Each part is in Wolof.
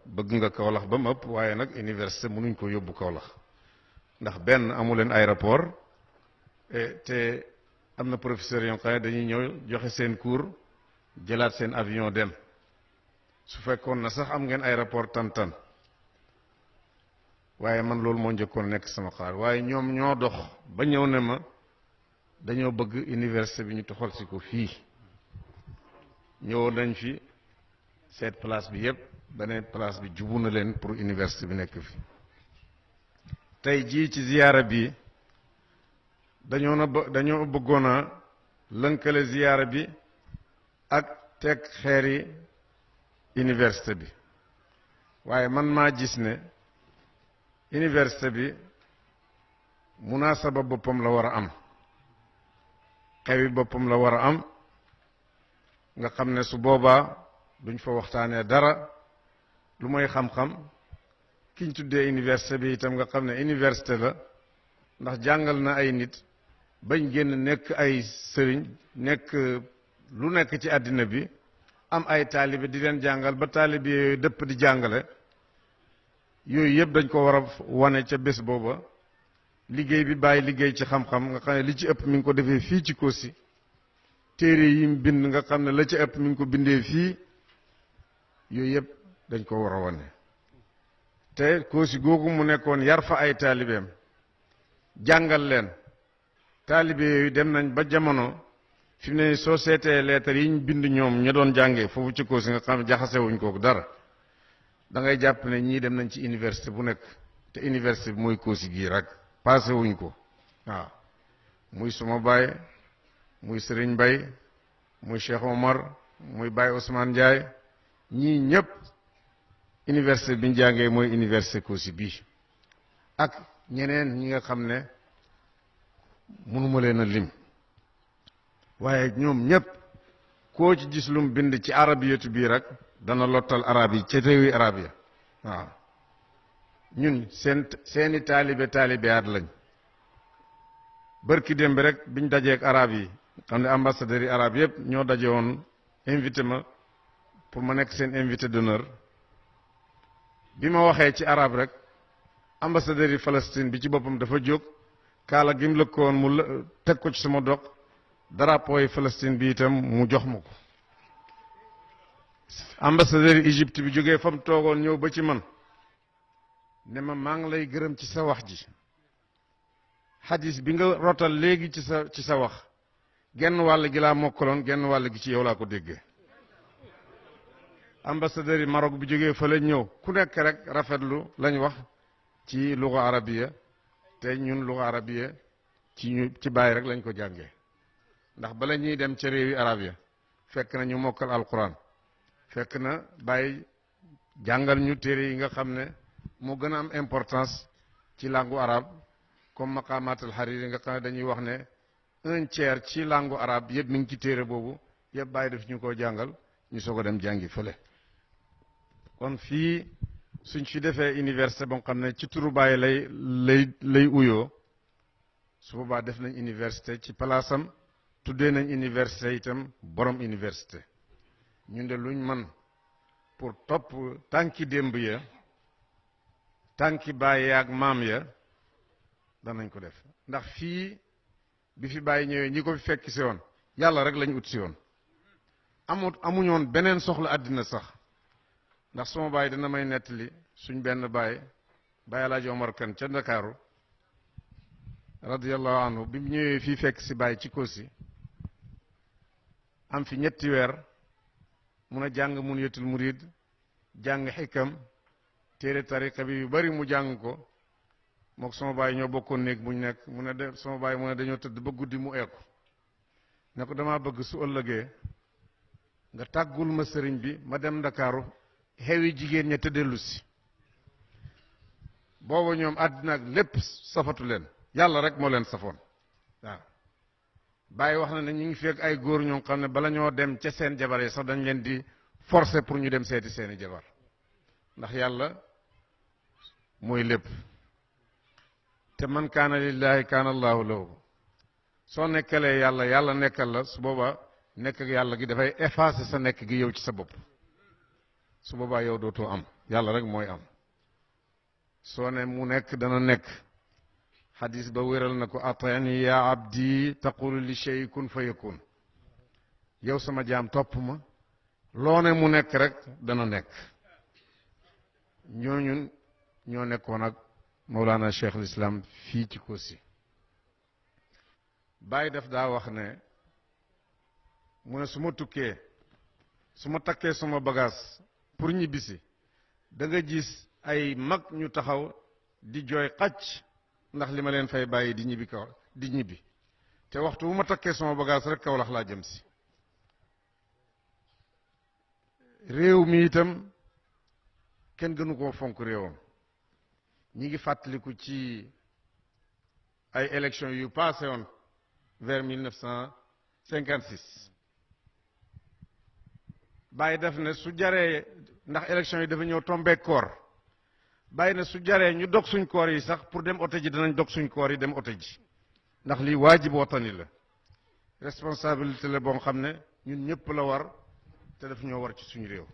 bëgg nga Kaolack ba mu ëpp waaye nag université mënuñ ko yóbbu Kaolack ndax benn amu leen aéroport te am na professeur yoo xam ne dañuy ñëw joxe seen cours jëlaat seen avion dem su fekkoon na sax am ngeen aéroport Tantan waaye man loolu moo njëkkoon nekk sama xaar waaye ñoom ñoo dox ba ñëw ne ma dañoo bëgg université bi ñu toxal si ko fii ñëwoon nañ fi seet place bi yépp beneen place bi jubu na leen pour université bi nekk fi tey jii ci ziyaara bi dañoo bëggoon a lënkale ziyaara bi ak teg xeeri université bi waaye man maa gis ne université bi munaasaba boppam la war a am xewi boppam la war a am nga xam ne su boobaa duñ fa waxtaanee dara lu mooy xam-xam kiñ tuddee université bi itam nga xam ne université la ndax jàngal na ay nit bañ génn nekk ay sëriñ nekk lu nekk ci àddina bi am ay taalibe di leen jàngal ba taalibe yooyu dëpp di jàngale yooyu yëpp dañ ko war a wane ca bés booba liggéey bi bàyyi liggéey ci xam-xam nga xam ne li ci ëpp mi ngi ko defee fii ci Kossy téere yi mu bind nga xam ne la ci ëpp mi ngi ko bindee fii yooyu yëpp dañ ko war a wane te Kossy googu mu nekkoon yar fa ay taalibeem jàngal leen taalibe yooyu dem nañ ba jamono fi mu ne soo seetee lettre yi ñu bind ñoom ña doon jàngee foofu ci Kossy nga xam ne jaxasewuñ kooku dara da ngay jàpp ne ñii dem nañ ci université bu nekk te université bi mooy Kossy gii rek passé wuñ ko waaw muy suma baay muy Serigne Mbaye muy Cheikh Omar muy Baye Ousmane Ndiaye ñii ñëpp université bi ñu jàngee mooy université Kossy bii ak ñeneen ñi nga xam ne mënuma leen a lim waaye ñoom ñëpp koo ci gis lum bind ci arabiyatu bii rek dana lottal arab yi ca réewi arab ya waaw ñun seeni taalibeyaat lañ bërki démb rek biñ dajeek arab yi xam ne ambassadeurs yi arab yëpp ñoo daje woon invité ma pour ma nekk seen invité d'honneur bi ma waxee ci arab rek ambassadeurs yi Palestine bi ci boppam dafa jóg kaala gim lëkkoon mu teg ko ci sama dog drapeau yi Palestine bi itam mu jox ma ko ambassadeur yi Égypte bi jógee fa mu toogoon ñëw ba ci man ne ma maa ngi lay gërëm ci sa wax ji xadis bi nga rotal léegi ci sa wax genn wàll gi laa mokkaloon genn wàll gi ci yow laa ko déggee ambassadeur yi Maroc bi jógee fa la ñëw ku nekk rek rafetlu lañ wax ci luga arabiya te ñun luga arabiya ci bàyyi rek lañ ko jàngee ndax bala ñuy dem ca réewi arab ya fekk na ñu mokkal alquran fekk na bàyyi jàngal ñu téere yi nga xam ne moo gën a am importance ci langue arabe comme maqamat al hariri nga xam ne dañuy wax ne 1/3 ci langue arabe yëpp mi ngi ci téere boobu yëpp bàyyi daf ñu ko jàngal ñu soog a dem jàngi fële kon fii suñ fi defee université boo xam ne ci turu bàyyi lay uyoo su boobaa def nañ université ci palaasam tuddee nañ université itam borom université ñun de luñ man pour topp tànki démb ya tànki bàyyi ak maam ya danañ ko def ndax fii bi fi bàyyi ñëwee ñi ko fi fekk si woon yàlla rek lañ ut si woon amuñoon beneen soxla àddina sax ndax suma bàyyi dana may nettali suñ benn bàyyi Alaaji Omar Kan ca Ndakaaru radiyallahu anhu bi mu ñëwee fii fekk si bàyyi ci Kossy am fi 3 weer mun a jàng Munyatul Murid jàng xikam téere tariqa bi yu bari mu jàng ko mook sama baay ñoo bokkoon néeg buñ nekk mu ne sama baay mu ne dañoo tëdd ba guddi mu eeku ne ko damaa bëgg su ëllëgee nga tàggul ma sëriñ bi ma dem Ndakaaru xewi jigéen ña te dellu si booba ñoom àddina ak lépp safatu leen yàlla rek moo leen safoon waaw bàyyi wax na ne ñu ngi fekk ay góor ñoo xam ne bala ñoo dem ca seen jabar yi sax dañ leen di forcer pour ñu dem seeti seeni jabar ndax yàlla mooy lépp te man kaana lillahi kaana allahu lahu soo nekkalee yàlla yàlla nekkal la su booba nekk ak yàlla gi dafay effacer sa nekk gi yow ci sa bopp su boobaa yow dootoo am yàlla rek mooy am soo ne mu nekk dana nekk xadis ba wéral na ko atani ya abdi taqulu li shay kun fa yakun yow sama jaam topp ma loo ne mu nekk rek dana nekk ñooñu ñoo nekkoon ak Mawlana Cheikh al Islam fii ci Kossy Baye daf daa wax ne mu ne su ma tukkee su ma takkee sama bagage pour ñibbisi da nga gis ay mag ñu taxaw di jooy xacc ndax li ma leen fay bàyyi di ñibbi kaw di ñibbi te waxtu bu ma takkee sama bagage rek Kawlax laa jëm si réew mi itam kenn gënu koo fonk réewam ñi ngi fàttaliku ci ay élections yu passé woon vers 1956 bàyyi def ne su jaree ndax élections yi dafa ñëw tombé koor bàyyi ne su jaree ñu dog suñ koor yi sax pour dem ote ji danañ dog suñ koor yi dem ote ji ndax lii waajib watani la responsabilité la boo xam ne ñun ñëpp la war te daf ñoo war ci suñu réew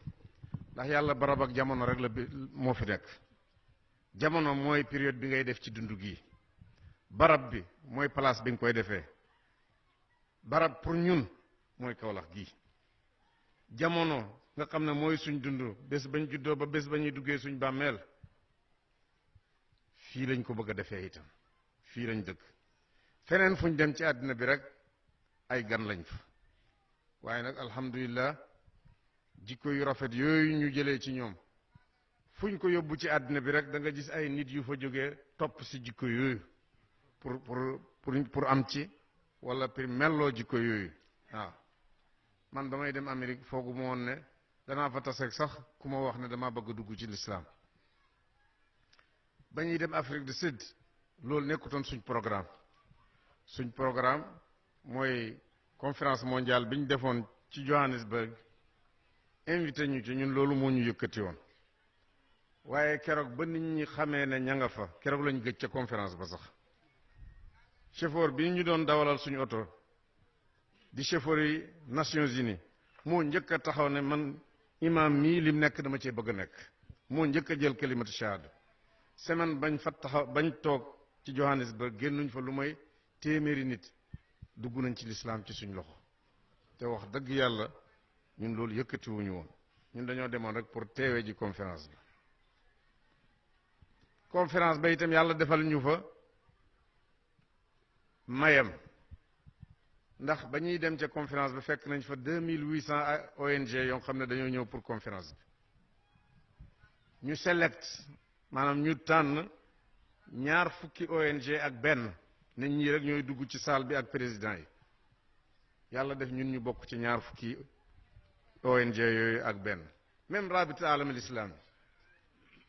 ndax yàlla barab ak jamono rek la moo fi nekk jamono mooy période bi ngay def ci dund gi barab bi mooy place bi nga koy defee barab pour ñun mooy Kawlax gi jamono nga xam ne mooy suñ dund bés bañ juddoo ba bés ba ñuy duggee suñ bàmmeel fii lañ ko bëgg a defee itam fii lañ dëkk feneen fuñ dem ci àddina bi rek ay gan lañ fa waaye nag alhamdulillah jikko yu rafet yooyu ñu jëlee ci ñoom fuñ ko yóbbu ci àddina bi rek da nga gis ay nit yu fa jógee topp si jikko yooyu pour am ci wala pour melloo jikko yooyu waaw man ba may dem Amérique foogu ma woon ne danaa fa taseeg sax ku ma wax ne dama bëgg a dugg ci lislaam ba ñuy dem Afrique du Sud loolu nekkutoon suñ programme mooy conférence mondiale bi ñu defoon ci Johannesburg invité ñu ci ñun loolu moo ñu yëkkati woon waaye keroog ba nit ñi xamee ne ña nga fa keroog lañ gëj ca conférence ba sax chauffeur bi ñu doon dawalal suñu oto di chauffeur yi Nations Unies moo njëkk a taxaw ne man imam mii lim nekk dama cee bëgg a nekk moo njëkk a jël kalimatu shahada semaine bañ fa taxaw bañ toog ci Johannesburg génnuñ fa lu may téeméeri nit dugg nañ ci lislaam ci suñ loxo te wax dëgg yàlla ñun loolu yëkkatiwuñu woon ñun dañoo demoon rek pour teewee ji conférence ba itam yàlla defal ñu fa mayam ndax ba ñuy dem ca conférence ba fekk nañ fa 2800 ONG yoo xam ne dañoo ñëw pour conférence bi ñu select maanaam ñu tànn ñaar fukki ONG ak benn nit ñi rek ñooy dugg ci salle bi ak président yi yàlla def ñun ñu bokk ci ñaar fukki ONG yooyu ak benn même rabita alamil islam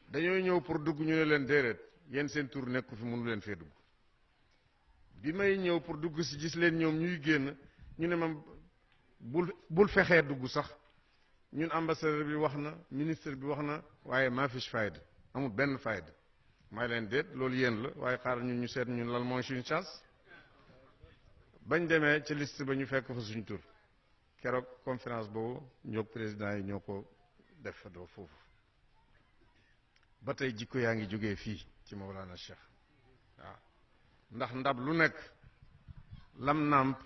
dañoo ñëw pour dugg ñu ne leen déedéet yéen seen tur nekku fi mënu leen fee dugg bi may ñëw pour dugg si gis leen ñoom ñuy génn ñu ne ma bul fexee dugg sax ñun ambassadeur bi wax na ministre bi wax na waaye maa fiche fayda amul benn fayda may leen déet loolu yéen la waaye xaaral ñun ñu seet ñun lan mooy suñu chance bañ demee ci liste ba ñu fekk fa suñu tur keroog conférence boobu ñoo président yi ñoo ko def fa doo foofu ba tey jikko yaa ngi jógee fii ci Mawlana Cheikh waaw ndax ndab lu nekk lam nàmp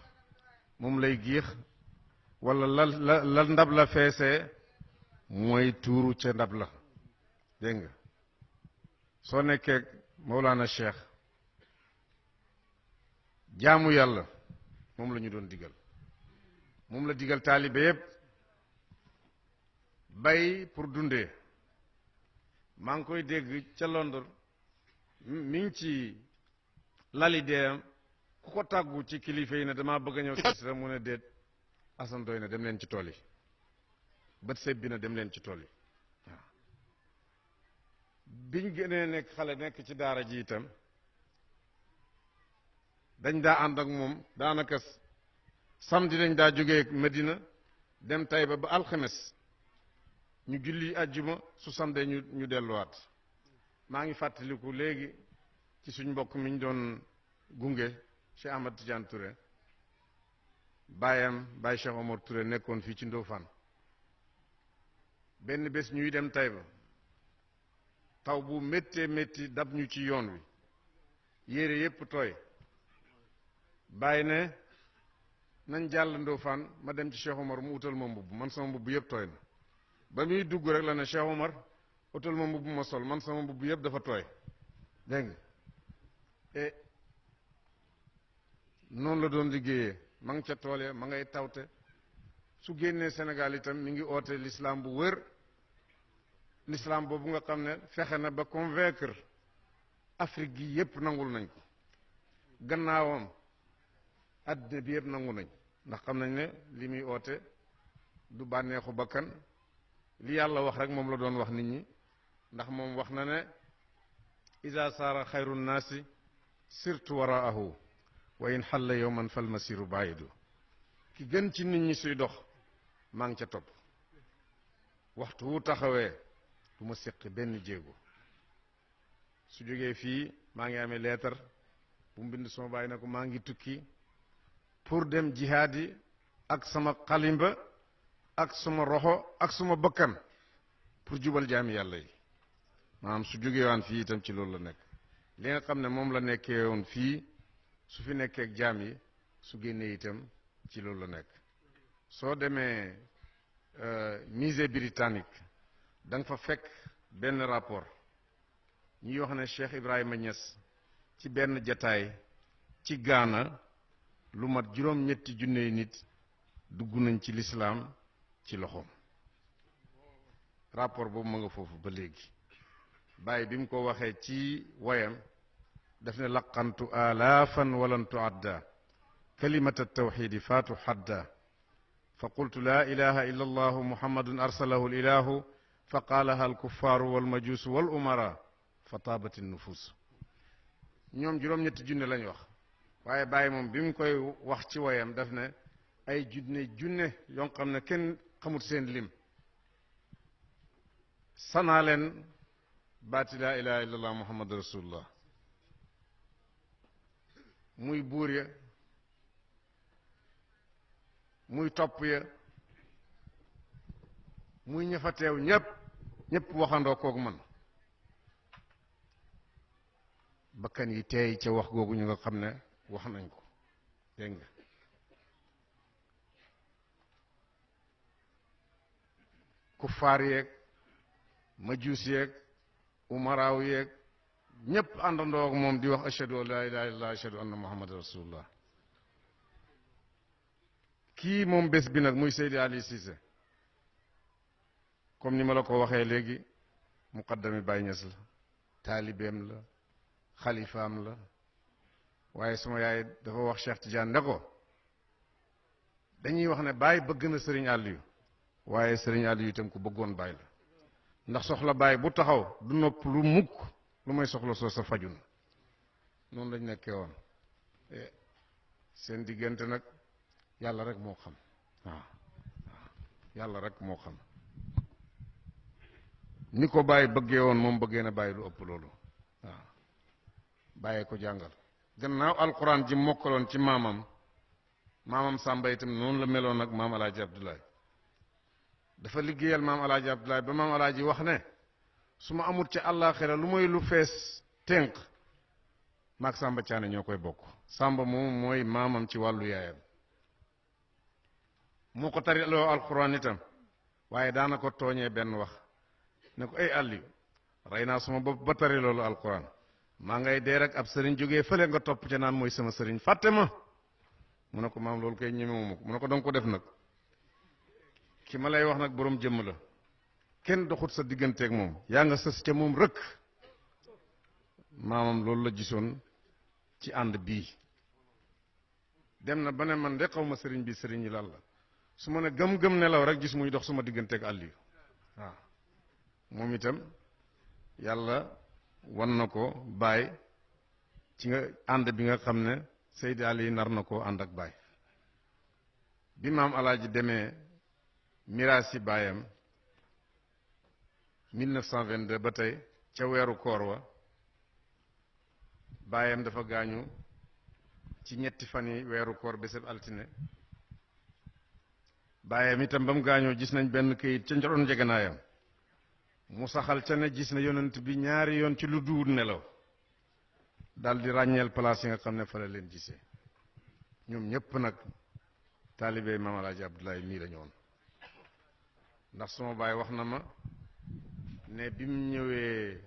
moom lay giix wala la ndab la feesee mooy tuuru ca ndab la dégg nga soo nekkee Mawlana Cheikh jaamu yàlla moom la ñu doon digal moom la digal taalibe yépp bay pour dundee maa ngi koy dégg ca Londres mi ngi ci lali deeyam ku ko tàggu ci kilifa yi ne damaa bëgg a ñëw si mu ne déet asan doy na dem leen ci tool yi bët sebbi na dem leen ci tool yi waaw biñ gënee nekk xale nekk ci daara ji itam dañ daa ànd ak moom daanaka samedi dañ daa jógee Medina dem Tayba ba alxames ñu julli àjjuma su samedi ñu delluwaat maa ngi fàttaliku léegi ci suñ mbokk mi ñu doon gunge Cheikh Ahmad Tidiane Touré baayam Baye Cheikh Omar Touré nekkoon fii ci Ndofane benn bés ñuy dem Tayba taw bu méttee métti dab ñu ci yoon wi yére yépp tooy bàyyi ne nañ jàll Ndofane ma dem ci Cheikh Omar mu utal ma mbubb man sama mbubb yépp tooy na ba muy dugg rek la ne Cheikh Omar utal ma mbubb ma sol man sama mbubb yépp dafa tooy dégg nga et noonu la doon liggéeyee ma ngi ca tool ya ma ngay tawte su génnee Sénégal itam mi ngi oote l'islam bu wër l'islam boobu nga xam ne fexe na ba convaincre Afrique gi yépp nangul nañ ko gannaawam àddina bi yépp nangu nañ ndax xam nañ ne li muy oote du bànneexu bakkan li yàlla wax rek moom la doon wax nit ñi ndax moom wax na ne iza saara xayru nnaasi sirtu waraahu wa in xalla yowman fal masiru baidu ki gën ci nit ñi suy dox maa ngi ca topp waxtu wu taxawee du ma séqi benn jéego su jógee fii maa ngi amee leetar bu mu bind sama bàyyi na ko maa ngi tukki pour dem jihaad yi ak sama xalimba ak suma roxo ak suma bakkan pour jubal jaami yàlla yi maanaam su jógee waan fii itam ci loolu la nekk li nga xam ne moom la nekkee woon fii su fi nekkee ak jaam yi su génnee itam ci loolu la nekk soo demee musée britannique da nga fa fekk benn rapport ñuy wax ne Cheikh Ibrahima Niass ci benn jataay ci Gaana lu mat juróom-ñetti junney nit dugg nañ ci lislaam ci loxoom rapport boobu ma nga foofu ba léegi bàyyi bi mu ko waxee ci woyam daf ne laqantu alaafan walan tuadda kalimata tawxidi faatu xadda fa qultu laa ilaha illa allahu muhammadun arsalahu lilahu fa qaalaha alkuffaaru walmajuusu wal umara fa taabati nufus ñoom juróom-ñetti junne lañ wax waaye bàyyi moom bi mu koy wax ci woyam daf ne ay junne yoo xam ne kenn xamut seen lim sanaa leen baati laa ilaha illa allah muhammadu rasulullah muy buur ya muy topp ya muy ñafa teew ñépp waxandoo koog man bakkan yi teey ca wax googu ñu nga xam ne wax nañ ko dégg nga kuffaar yeeg majuus yeeg umaraaw yeeg ñépp àndandoo ak moom di wax ashhadu an laa ilaaha illallah ashhadu anna muhammad rasulullah kii moom bés bi nag muy Seydi Ali Cissé comme ni ma la ko waxee léegi muqaddami Baay Ñas la taalibeem la xalifaam la waaye suma yaay dafa wax Cheikh Tidiane ne ko dañuy wax ne Baay bëgg na Sëriñ Aliyu waaye Sëriñ Aliyu itam ku bëggoon Baay la ndax soxla Baay bu taxaw du nopp lu mukk lu may soxla soo sa faju na noonu lañ nekkee woon seen diggante nag yàlla rek moo xam waaw yàlla rek moo xam ni ko Baay bëggee woon moom bëggee na Baay lu ëpp loolu waaw bàyyee ko jàngal gannaaw alquran ji mokkaloon ci maamam Sàmba itam noonu la meloon ak maam Alaaji Abdoulaye dafa liggéeyal maam Alaaji Abdoulaye ba maam Alaaji wax ne su ma amut ci àllaaxira lu mooy lu fees tënk maag Sàmba Caane ñoo koy bokk Sàmba moom mooy maamam ci wàllu yaayam moo ko tariloo alquran itam waaye daana ko tooñee benn wax ne ko ay Aliou rey naa suma bopp ba tari loolu alquran maa ngay dee rek ab sëriñ jógee fële nga topp ca naan mooy sama sëriñ fàtte ma mu ne ko maam loolu koy ñemewuma ko mu ne ko danga ko def nag ki ma lay wax nag boroom jëmm la kenn doxut sa digganteeg moom yaa nga sës ca moom rëkk maamam loolu la gisoon ci ànd bii dem na ba ne man de xaw ma sëriñ bi sëriñ yi lan la su ma ne gëm-gëm nelaw rek gis muy dox suma digganteeg Aliou waaw moom itam yàlla wan na ko Baay ci nga ànd bi nga xam ne Seydi Ali nar na koo ànd ak Baay bi maam Alaaji demee miraas ci baayam 1922 ba tey ca weeru koor wa baayam dafa gaañu ci ñetti fan yi weeru koor béseb altine baayam itam ba mu gaañoo gis nañ benn këyit ca njoroon njegenaayam mu saxal ca ne gis na yonent bi ñaari yoon ci lu duwut nelaw dal di ràññeel place yi nga xam ne fa la leen gisee ñoom ñëpp nag taalibe Maam Alaaji Abdoulaye mii lañu woon ndax sama baay wax na ma ne bi mu ñëwee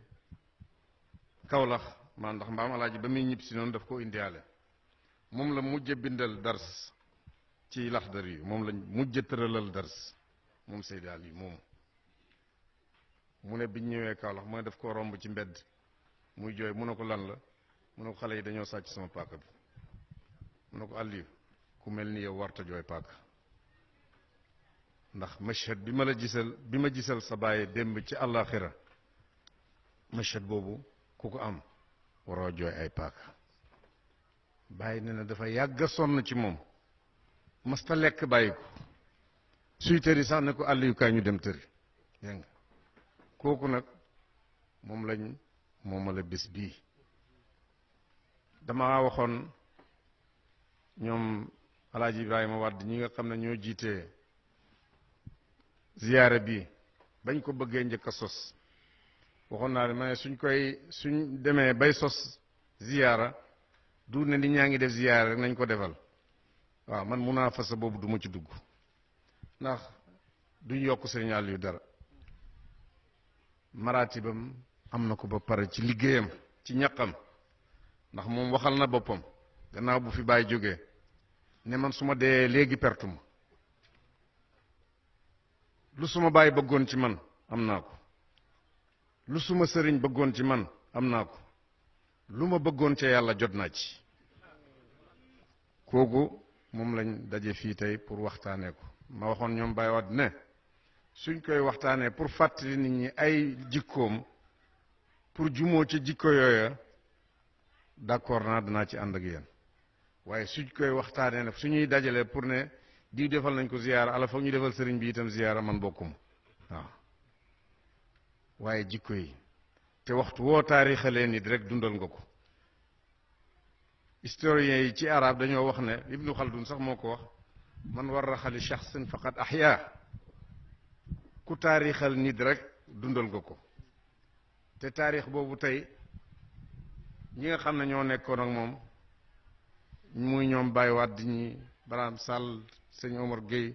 Kawlax maa ndax Maam Alaaji ba muy ñib si noonu daf ko indiwaale moom la mujj bindal dars ci Laxdari yi moom lañ mujj tëralal dars moom Seydi Ali moomu mu ne biñ ñëwee Kawlax mu ne daf ko romb ci mbedd muy jooy mu ne ko lan la mu ne ko xale yi dañoo sàcc sama paaka bi mu ne ko Aliou ku mel ni yow warta jooy paaka ndax mashhad bi ma gisal sa bàyyi démb ci àllaaxira mashhad boobu ku ko am waroo jooy ay paaka bàyyi ne na dafa yàgg a sonn ci moom masta lekk bàyyi ko suy tëri sax ne ko Aliou kaay ñu dem tëri dégg nga kooku nag moom lañ moomale bés bii dama waxoon ñoom Alaaji Ibrahima Wàdd ñi nga xam ne ñoo jiitee ziyaara bi bañ ko bëggee njëkk a sos waxoon naa ne ma ne suñ demee bay sos ziyaara du ne nit ñaa ngi def ziyaara rek nañ ko defal waaw man mun naa fasa boobu du ma ci dugg ndax duñ yokk Sëriñ Aliou dara maraatibam am na ko ba pare ci liggéeyam ci ñaqam ndax moom waxal na boppam gannaaw bu fi bàyyi jógee ne man su ma dee léegi pertu ma lu suma bàyyi bëggoon ci man am naa ko lu suma sëriñ bëggoon ci man am naa ko lu ma bëggoon ca yàlla jot naa ci kooku moom lañ daje fii tey pour waxtaanee ko ma waxoon ñoom Baye Wade ne suñ koy waxtaanee pour fàttali nit ñi ay jikkoom pour jumoo ci jikko yooya d'accord naa danaa ci ànd ak yéen waaye suñ koy waxtaanee nag suñuy dajale pour ne diw defal nañ ko ziyaara ala foog ñu defal sëriñ bi itam ziyaara man bokkuma waaw waaye jikko yi te waxtu woo taarixalee nit rek dundal nga ko historiens yi ci arab dañoo wax ne Ibnu Khaldun sax moo ko wax man warraxa li shaxsin faqad ahyaa ku taarixal nit rek dundal nga ko te taarix boobu tey ñi nga xam ne ñoo nekkoon ak moom muy ñoom Baye Wade ñi Barham Sall sëñ Omar Gueye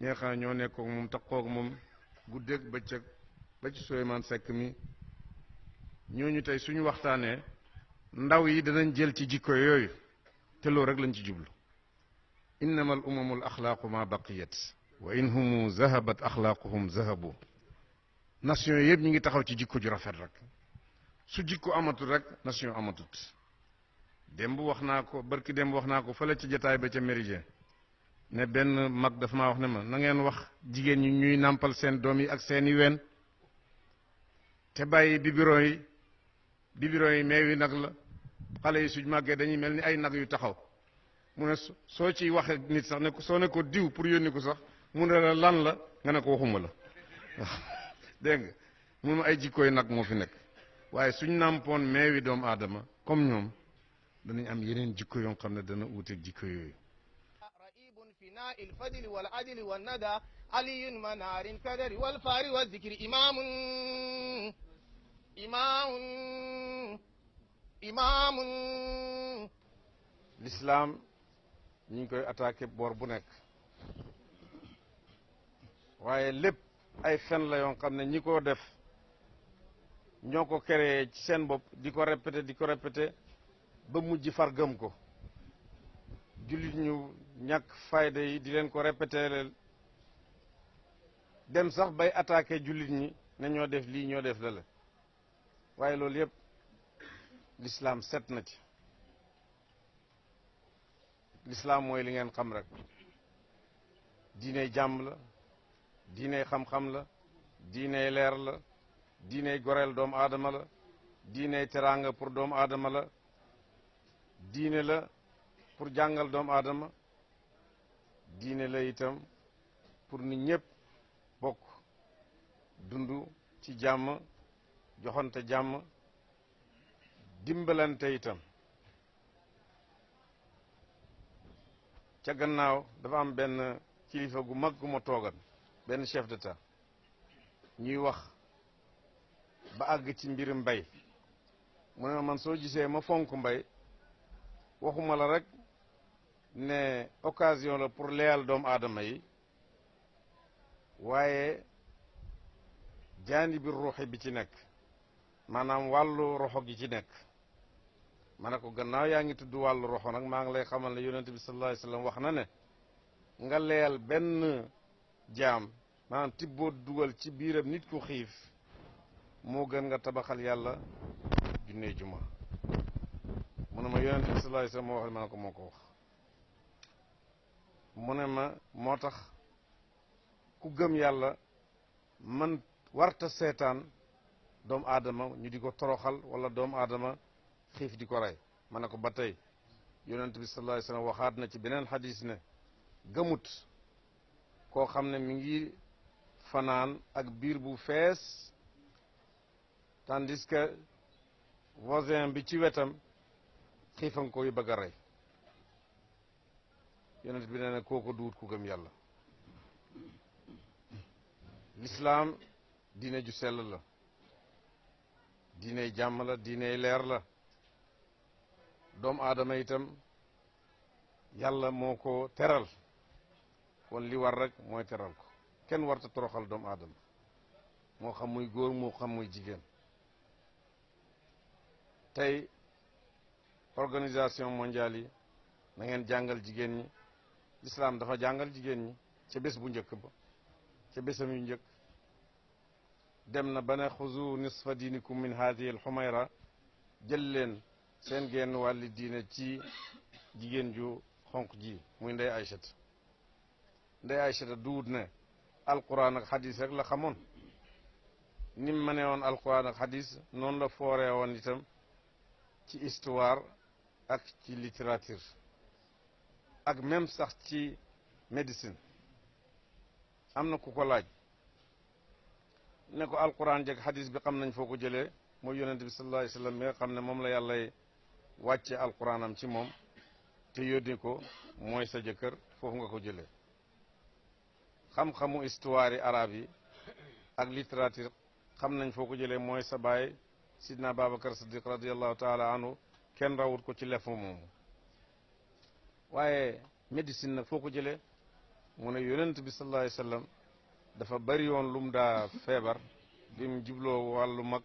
ñi nga xam ne ñoo nekkoon ak moom taxoog moom guddeeg bëccëg ba ci Souleymane Seck mi ñooñu tey suñu waxtaanee ndaw yi danañ jël ci jikko yooyu te loolu rek lañ ci jublu innama al umamu al axlaaqu ma baqiyat wa in humu zahabat axlaaquhum zahabu nation yëpp ñi ngi taxaw ci jikko ju rafet rek su jikko amatul rek nation amatut démb wax naa ko barki démb wax naa ko fële ci jataay ba ca Méridien ne benn mag dafa maa wax ne ma na ngeen wax jigéen ñi ñuy nàmpal seen doom yi ak seeni ween te bàyyi biberon yi meew yi nag la xale yi suñ màggee dañuy mel ni ay nag yu taxaw mu ne soo ciy waxe nit sax ne ko soo ne ko diw pour yónni ko sax mu ne la lan la nga ne ko waxuma la waaw dégg nga mu ma ay jikkooy nag moo fi nekk waaye suñ nàmpoon meewi doomu aadama comme ñoom danañ am yeneen jikko yoo xam ne dana uuteeg jikko yooyu فناء الفضل والعدل والندى علي منار الكدر والفار والذكر إمام l'islam ñi ngi koy attaqué boor bu nekk waaye lépp ay fen la yoo xam ne ñi ko def ñoo ko créé ci seen bopp di ko répété ba mujj far gëm ko jullit ñu ñàkk fayda yi di leen ko répété dem sax bay attaqué jullit ñi ne ñoo def lii ñoo def lale waaye loolu yëpp l'islam set na ci l'islam mooy li ngeen xam rek diiney jàmm la diiney xam-xam la diiney leer la diiney goreel doomu aadama la diiney teraanga pour doomu aadama la diine la pour jàngal doomu aadama diine la itam pour nit ñëpp bokk dund ci jàmm joxante jàmm dimbalante itam ca gannaaw dafa am benn kilifa gu mag gu ma toogal benn chef d'état ñuy wax ba àgg ci mbirum mbay mu ne man soo gisee ma fonk mbay waxuma la rek ne occasion la pour leyal doomu aadama yi waaye jaani bi ruuxi bi ci nekk maanaam wàllu roxo gi ci nekk ma ne ko gannaaw yaa ngi tudd wàllu roxo nag maa ngi lay xamal ne yonent bi sallallahu alayhi wasallam wax na ne nga leyal benn jaam maanaam tibboo dugal ci biiram nit ku xiif moo gën nga tabaxal yàlla junne juma mu ne ma yonent bi sallallahu alayhi wasallam moo wax ma ne ko moo ko wax mu ne ma moo tax ku gëm yàlla man warta seetaan doomu aadama ñu di ko toroxal wala doomu aadama xiif di ko rey ma ne ko ba tey yonent bi sallallahu alayhi wasallam waxaat na ci beneen xadis ne gëmut koo xam ne mi ngi fanaan ak biir bu fees tandis que voisin bi ci wetam xiifan koy bëgg a rey yonent bi nee na kooko duut ku gëm yàlla lislaam diine ju sell la diiney jàmm la diiney leer la doomu aadama itam yàlla moo ko teral kon li war rek mooy teral ko kenn warta toroxal doomu aadama moo xam muy góor moo xam muy jigéen tey organisation mondiale yi na ngeen jàngal jigéen ñi lislaam dafa jàngal jigéen ñi ca bés bu njëkk ba ca bésam yu njëkk dem na ba ne xuzu nisfa diinikum min haadihi alxumayra jël leen seen genn wàlli diine ci jigéen ju xonq ji muy ndey Aysata ndey Aysata duut ne alquran ak xadis rek la xamoon nim ma ne woon alquran ak xadis noonu la fooree woon itam ci histoire ak ci littérature ak même sax ci médecine am na ku ko laaj ne ko alquran jeg xadis bi xam nañ foo ko jëlee mooy yonente bi sallallahu alayhi wasallam mi nga xam ne moom la yàllay wàcce alquranam ci moom te yónni ko mooy sa jëkkër foofu nga ko jëlee xam-xamu histoire yi arabe yi ak littérature xam nañ foo ko jëlee mooy sa baay sidna Babacar Siddiq radiallahu taala anhu kenn rawut ko ci lefu moomu waaye médecine nag foo ko jëlee mu ne yonent bi sallallahu alayhi wasallam dafa bari woon lum daa feebar bi mu jubloo wàllu mag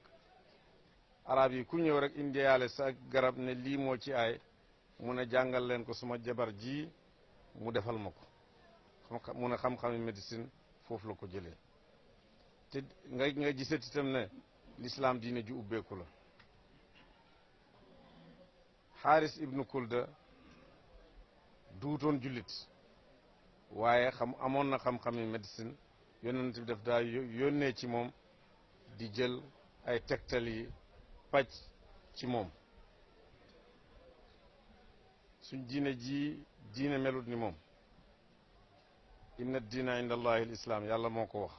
arab yi ku ñëw rek indiyaale sa garab ne lii moo ci aay mu ne jàngal leen ko suma jabar ji mu defal ma ko mu ne xam-xami médecine foofu la ko jëlee te nga gisat itam ne l'islam diine ju ubbeeku la Xaaris ibnu Kulda duutoon jullit waaye amoon na xam-xami médecine yonent bi daf daa yónnee ci moom di jël ay tegtal yi paj ci moom suñ diine ji diine melut ni moom inna diina inda allahi al islam yàlla moo ko wax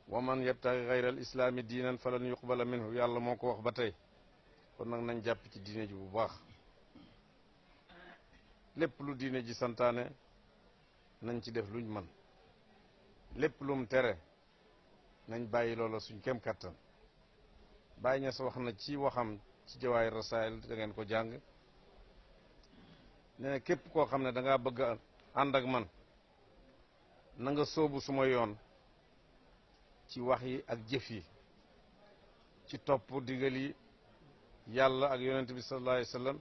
wa man yabtaxi gayra al islaami diinan falan yuqbala minhu yàlla moo ko wax ba tey kon nag nañ jàpp ci diine ji bu baax lépp lu diine ji santaane nañ ci def luñ mën lépp lum tere nañ bàyyi loola suñ kem kattan Baay Ñas wax na ci waxam ci Jawaahir Rasaa'il da ngeen ko jàng ne képp koo xam ne da ngaa bëgg a ànd ak man na nga sóobu suma yoon ci wax yi ak jëf yi ci topp digal yi yàlla ak yonent bi sallallahu alayhi wa sallam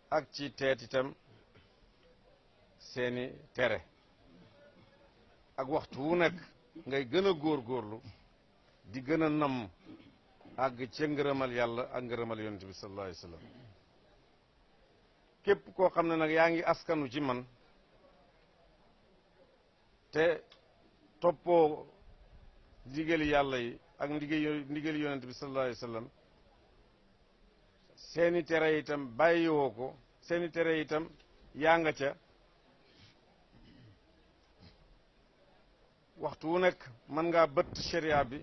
ak ci teet itam seeni tere ak waxtu wu nekk ngay gën a góorgóorlu di gën a namm àgg ca ngërëmal yàlla ak ngërëmal yonent bi sallallahu alayhi wa sallam képp koo xam ne nag yaa ngi askanu ci man te toppoo ndigali yàlla yi ak ndigali yonent bi sallallahu alayhi wa sallam seeni tere itam bàyyiwoo ko seeni tere itam yaa nga ca waxtu wu nekk mën ngaa bëtt sharia bi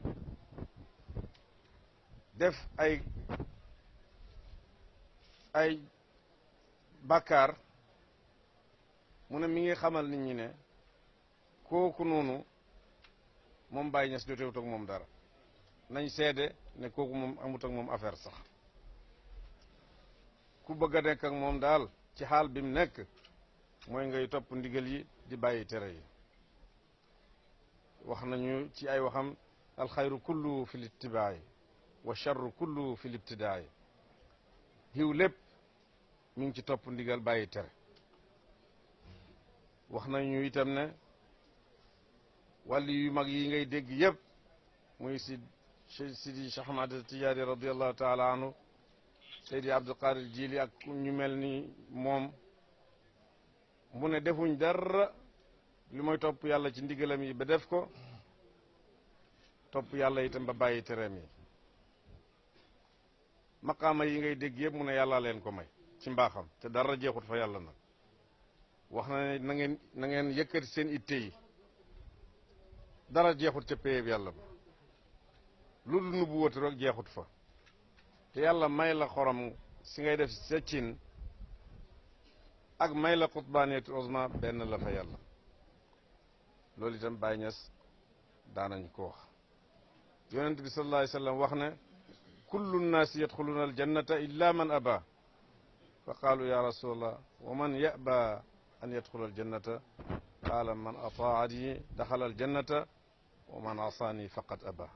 def ay bàkkaar mu ne mi ngi xamal nit ñi ne kooku noonu moom Baay Ñas jotewut ak moom dara nañ seede ne kooku moom amut ak moom affaire sax ku bëgg a nekk ak moom daal ci xaal bi mu nekk mooy ngay topp ndigal yi di bàyyi tere yi wax nañu ci ay waxam alxayru kullu fi littibaay wa charru kullu fi libtidaay xiw lépp mi ngi ci topp ndigal bàyyi tere wax nañu itam ne wàlli yu mag yi ngay dégg yëpp muy sidi Cheikh Ahmad Tijaani radiallahu taala anhu Seydi Abdul Qadir Jili ak ñu mel ni moom mu ne defuñ dara li mooy topp yàlla ci ndigalam yi ba def ko topp yàlla itam ba bàyyi tereem yi maqaama yi ngay dégg yëpp mu ne yàlla leen ko may ci mbaaxam te dara jeexut fa yàlla nag wax na ne na ngeen yëkkati seen itte yi dara jeexut ca péyeb yàlla ba lu dul nu bu wóotu rek jeexut fa te yàlla may la xorom si ngay def sa cin ak may la xutbaaneetu osma benn la fa yàlla loolu itam Baay Ñas daanañ ko wax yonent bi sallallahu alayhi wa sallam wax ne kullu nnaasi yadxuluuna aljannata illa man aba fa qaalu ya rasulallah wa man yaba an yadxula aljannata qaala man ataani daxala aljannata wa man asaani faqad aba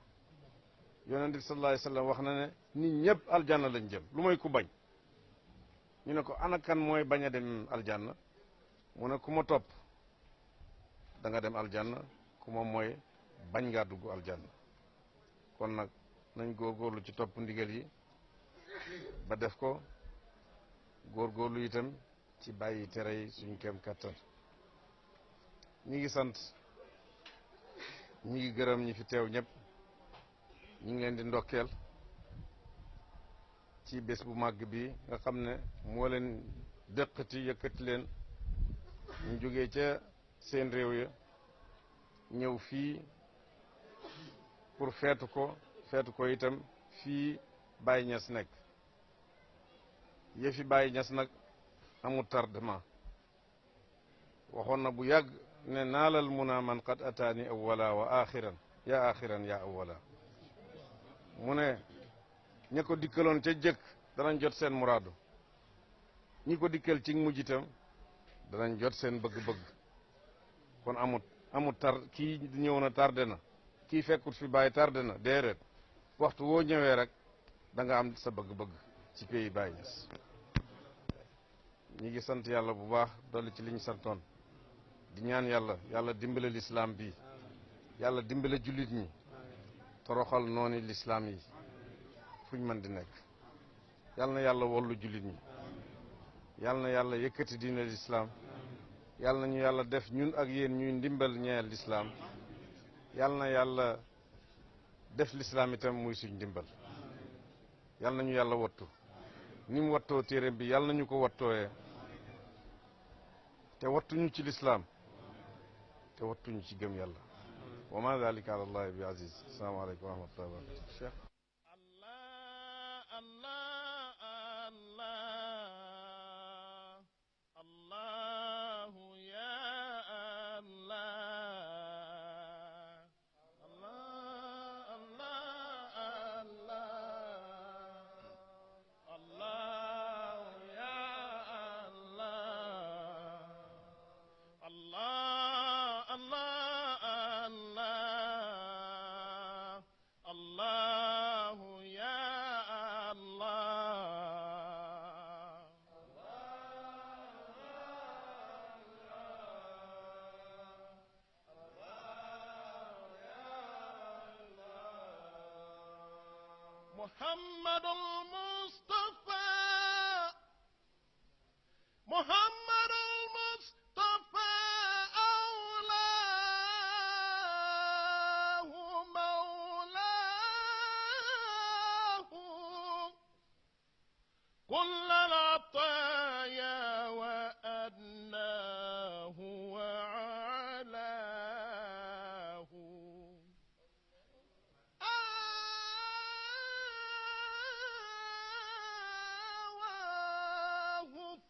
yonent bi sallallahu alayhi wa sallam wax na ne nit ñëpp aljanna lañ jëm lu mooy ku bañ ñu ne ko ana kan mooy bañ a dem aljanna mu ne ku ma topp da nga dem aljanna ku ma mooy bañ ngaa dugg aljanna kon nag nañ góorgóorlu ci topp ndigal yi ba def ko góorgóorlu itam ci bàyyi tere yi suñ kem kattan ñi ngi sant ñi ngi gërëm ñi fi teew ñëpp ñi ngi leen di ndokkeel ci bés bu màgg bi nga xam ne moo leen dëkkati yëkkati leen ñu jógee ca seen réew ya ñëw fii pour feetu ko itam fii Baye Niass nekk yëfi Baye Niass nag amul tardement waxoon na bu yàgg ne naalal muna man qad ataani awwala wa axiran ya awwala mu ne ña ko dikkaloon ca jëkk danañ jot seen muraadu ñi ko dikkal ci mujj itam danañ jot seen bëgg-bëgg kon amut kii ñëw na tardé na kii fekkut fi Baye tardé na déedéet waxtu woo ñëwee rek da nga am sa bëgg-bëgg ci pays Baye Niass ñi ngi sant yàlla bu baax dolli ci liñ santoon di ñaan yàlla dimbale lislaam bi yàlla dimbale jullit ñi toroxal nooni lislaam yi fuñ mën di nekk yàlla na yàlla wollu jullit ñi yàlla na yàlla yëkkati diine lislaam yàlla na ñu yàlla def ñun ak yéen ñuy ndimbal ñeel lislaam yàlla na yàlla def lislaam itam muy suñ ndimbal yàlla na ñu yàlla wattu ni mu wattoo téere bi yàlla na ñu ko wattooyee te wattuñu ci lislaam te wattuñu ci gëm yàlla wa ma dalika ala allahi bi aziz assalaamu aleykum wa rahmatullahi wa barakatuh cheikh محمد المصطفى محمد المصطفى أولاه مولاه كل العطايا وأدناه وعلاه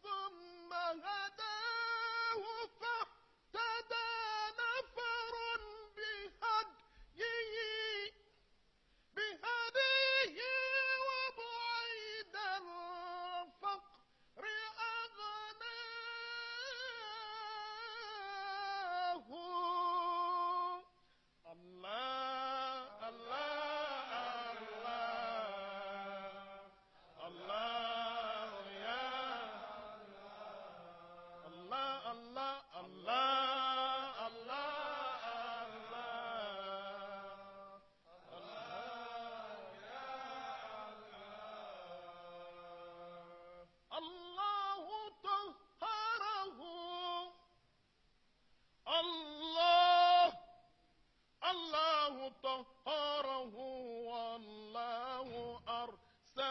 ثم هداه فاهتدى نفر بهديه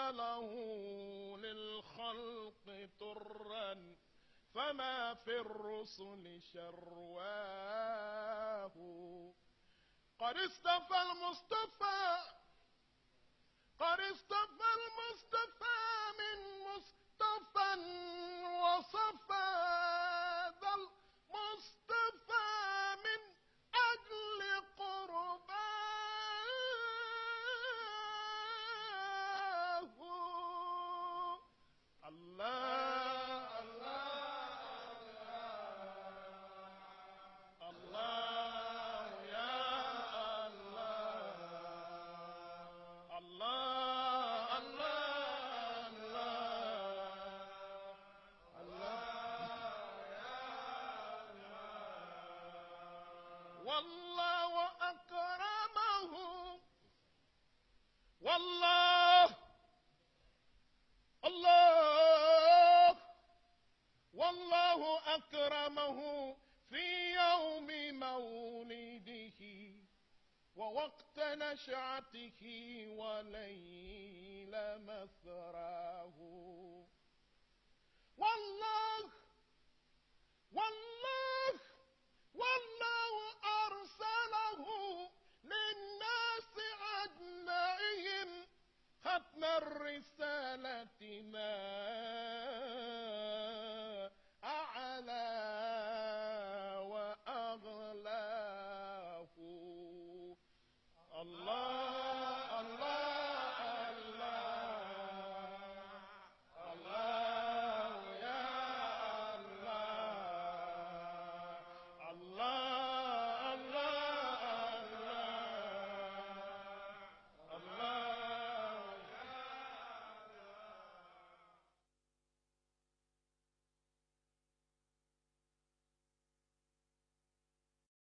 أرسله للخلق طرا فما في الرسل شرواه قد اصطفى المصطفى من مصطفى وصفى ذا المصطفى من أجل قرباه الله الله يا الله الله والله أكرمه والله أكرمه في يوم مولده ووقت نشعته وليل مثراه والله أرسله للناس أجمعين ختم الرسالة ما أعلى وأغلاه الله